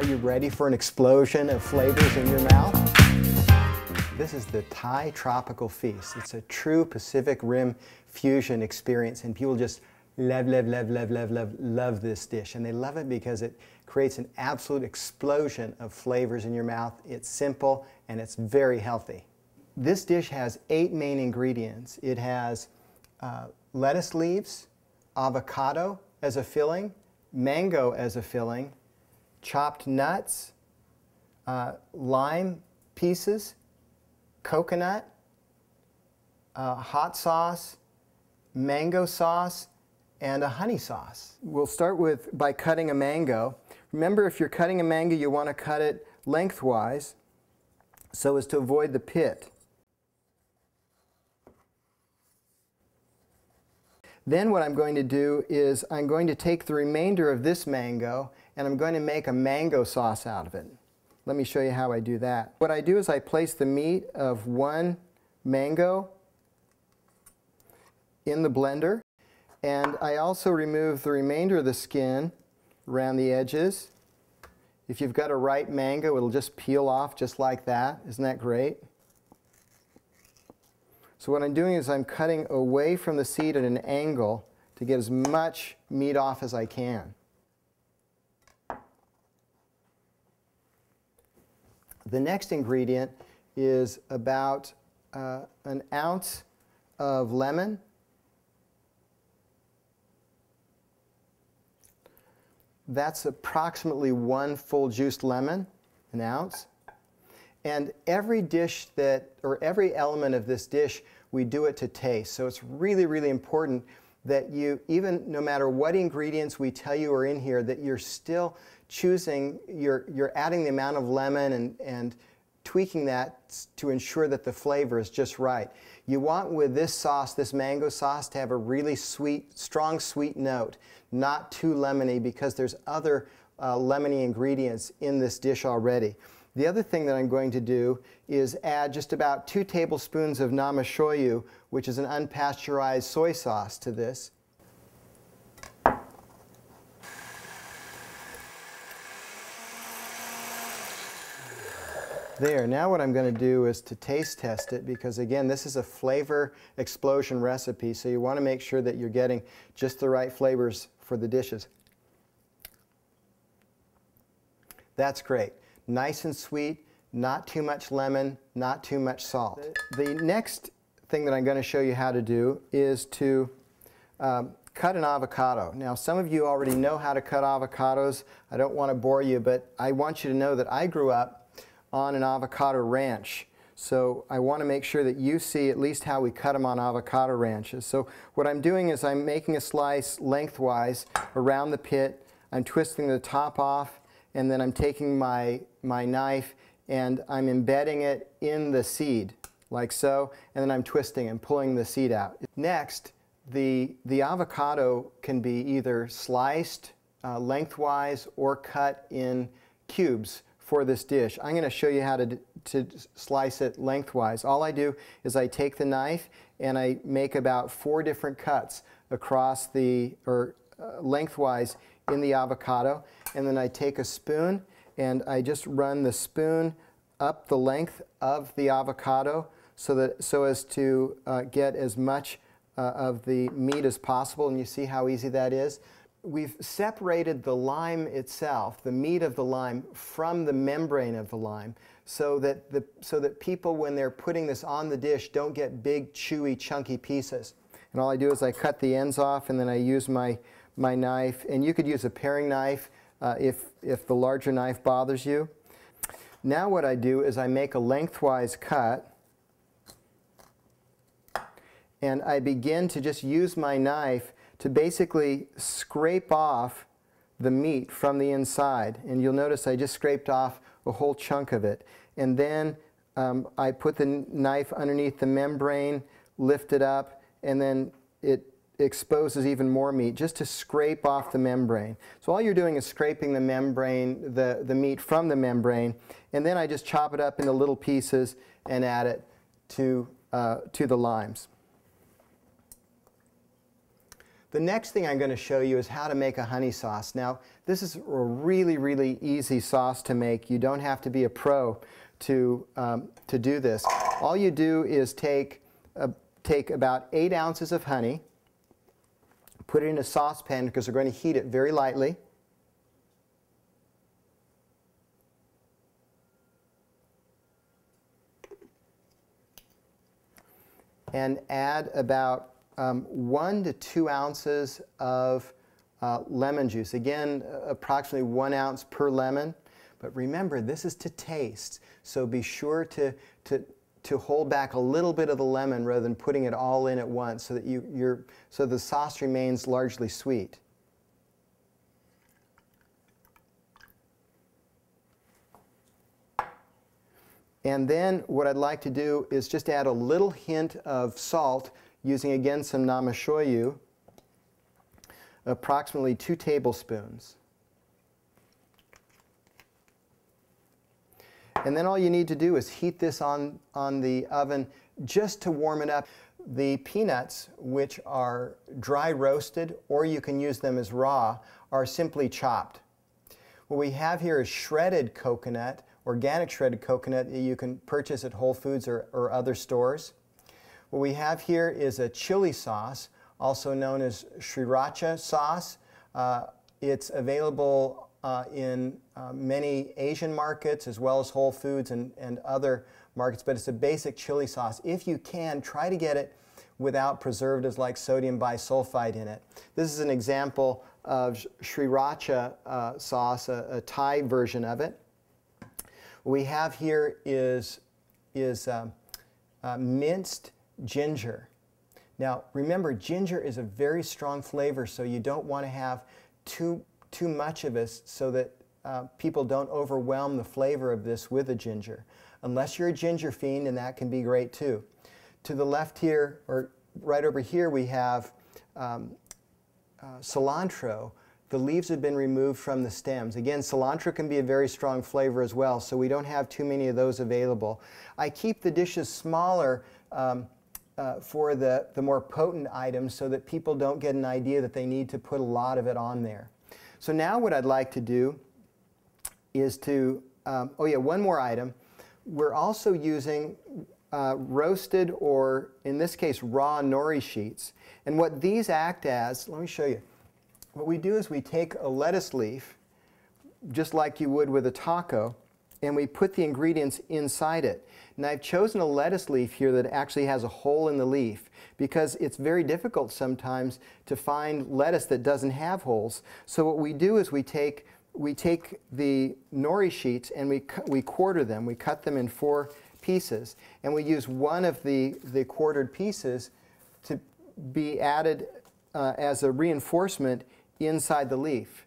Are you ready for an explosion of flavors in your mouth? This is the Thai Tropical Feast. It's a true Pacific Rim fusion experience, and people just love this dish. And they love it because it creates an absolute explosion of flavors in your mouth. It's simple and it's very healthy. This dish has 8 main ingredients. It has lettuce leaves, avocado as a filling, mango as a filling, chopped nuts, lime pieces, coconut, hot sauce, mango sauce, and a honey sauce. We'll start by cutting a mango. Remember, if you're cutting a mango, you want to cut it lengthwise so as to avoid the pit. Then what I'm going to do is I'm going to take the remainder of this mango and I'm going to make a mango sauce out of it. Let me show you how I do that. What I do is I place the meat of one mango in the blender, and I also remove the remainder of the skin around the edges. If you've got a ripe mango, it'll just peel off just like that. Isn't that great? So what I'm doing is I'm cutting away from the seed at an angle to get as much meat off as I can. The next ingredient is about an ounce of lemon, that's approximately 1 full juiced lemon, an ounce. And every dish or every element of this dish, we do it to taste. So it's really, really important that you, even no matter what ingredients we tell you are in here, that you're still choosing, you're adding the amount of lemon and tweaking that to ensure that the flavor is just right. You want with this sauce, this mango sauce, to have a really sweet, strong sweet note, not too lemony, because there's other lemony ingredients in this dish already. The other thing that I'm going to do is add just about 2 tablespoons of namashoyu, which is an unpasteurized soy sauce, to this. There, now what I'm going to do is to taste test it, because again, this is a flavor explosion recipe, so you want to make sure that you're getting just the right flavors for the dishes. That's great. Nice and sweet, not too much lemon, not too much salt. The next thing that I'm going to show you how to do is to cut an avocado. Now, some of you already know how to cut avocados. I don't want to bore you, but I want you to know that I grew up on an avocado ranch. So I want to make sure that you see at least how we cut them on avocado ranches. So what I'm doing is I'm making a slice lengthwise around the pit. I'm twisting the top off, and then I'm taking my knife and I'm embedding it in the seed, like so, and then I'm twisting and pulling the seed out. Next, the avocado can be either sliced lengthwise or cut in cubes for this dish. I'm going to show you how to slice it lengthwise. All I do is I take the knife and I make about 4 different cuts across lengthwise in the avocado, and then I take a spoon and I just run the spoon up the length of the avocado so as to get as much of the meat as possible, and you see how easy that is. We've separated the lime itself, the meat of the lime, from the membrane of the lime, so that people, when they're putting this on the dish, don't get big, chewy, chunky pieces. And all I do is I cut the ends off, and then I use my knife, and you could use a paring knife if the larger knife bothers you. Now what I do is I make a lengthwise cut, and I begin to just use my knife to basically scrape off the meat from the inside. And you'll notice I just scraped off a whole chunk of it. And then I put the knife underneath the membrane, lift it up, and then it exposes even more meat just to scrape off the membrane. So all you're doing is scraping the membrane, the meat from the membrane, and then I just chop it up into little pieces and add it to the limes. The next thing I'm going to show you is how to make a honey sauce. Now, this is a really, really easy sauce to make. You don't have to be a pro to do this. All you do is take about 8 ounces of honey, put it in a saucepan because we're going to heat it very lightly. And add about 1 to 2 ounces of lemon juice. Again, approximately 1 ounce per lemon. But remember, this is to taste. So be sure to hold back a little bit of the lemon rather than putting it all in at once so that so the sauce remains largely sweet. And then what I'd like to do is just add a little hint of salt using, again, some namashoyu, approximately 2 tablespoons. And then all you need to do is heat this on the oven just to warm it up. The peanuts, which are dry roasted, or you can use them as raw, are simply chopped. What we have here is shredded coconut, organic shredded coconut that you can purchase at Whole Foods or other stores. What we have here is a chili sauce, also known as sriracha sauce. It's available in many Asian markets as well as Whole Foods and other markets, but it's a basic chili sauce. If you can, try to get it without preservatives like sodium bisulfite in it. This is an example of sriracha sauce, a Thai version of it. What we have here is minced ginger. Now remember, ginger is a very strong flavor, so you don't want to have too much of this so that people don't overwhelm the flavor of this with the ginger. Unless you're a ginger fiend, and that can be great too. To the left here, or right over here, we have cilantro. The leaves have been removed from the stems. Again, cilantro can be a very strong flavor as well, so we don't have too many of those available. I keep the dishes smaller for the more potent items so that people don't get an idea that they need to put a lot of it on there. So now what I'd like to do is to, oh yeah, one more item. We're also using roasted, or in this case raw nori sheets. And what these act as, let me show you. What we do is we take a lettuce leaf, just like you would with a taco, and we put the ingredients inside it. And I've chosen a lettuce leaf here that actually has a hole in the leaf because it's very difficult sometimes to find lettuce that doesn't have holes. So what we do is we take the nori sheets and we quarter them. We cut them in 4 pieces, and we use one of the quartered pieces to be added as a reinforcement inside the leaf.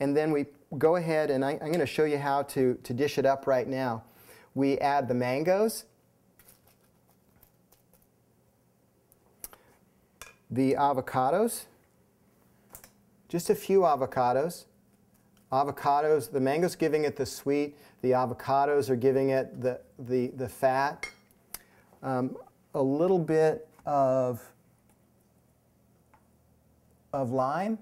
And then we go ahead, and I'm going to show you how to dish it up right now. We add the mangoes, the avocados, just a few avocados. The mangoes giving it the sweet, the avocados are giving it the fat, a little bit of lime.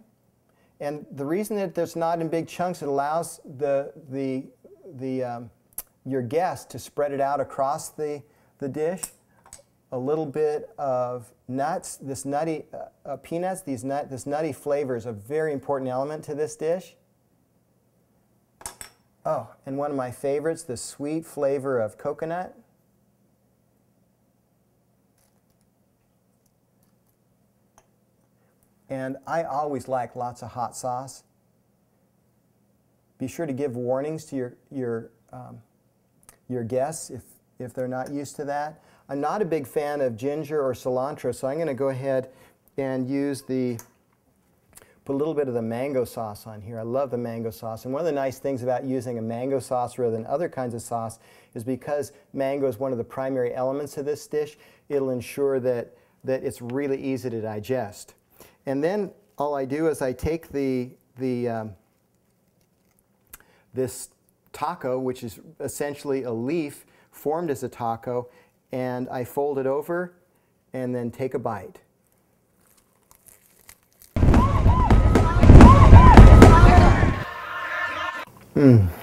And the reason that there's not in big chunks, it allows your guest to spread it out across the dish. A little bit of nuts, this nutty peanuts, this nutty flavor is a very important element to this dish. Oh, and one of my favorites, the sweet flavor of coconut. And I always like lots of hot sauce. Be sure to give warnings to your guests if they're not used to that. I'm not a big fan of ginger or cilantro, so I'm going to go ahead and put a little bit of the mango sauce on here. I love the mango sauce. And one of the nice things about using a mango sauce rather than other kinds of sauce is because mango is one of the primary elements of this dish, it'll ensure that it's really easy to digest. And then all I do is I take this taco, which is essentially a leaf formed as a taco, and I fold it over and then take a bite. Mm.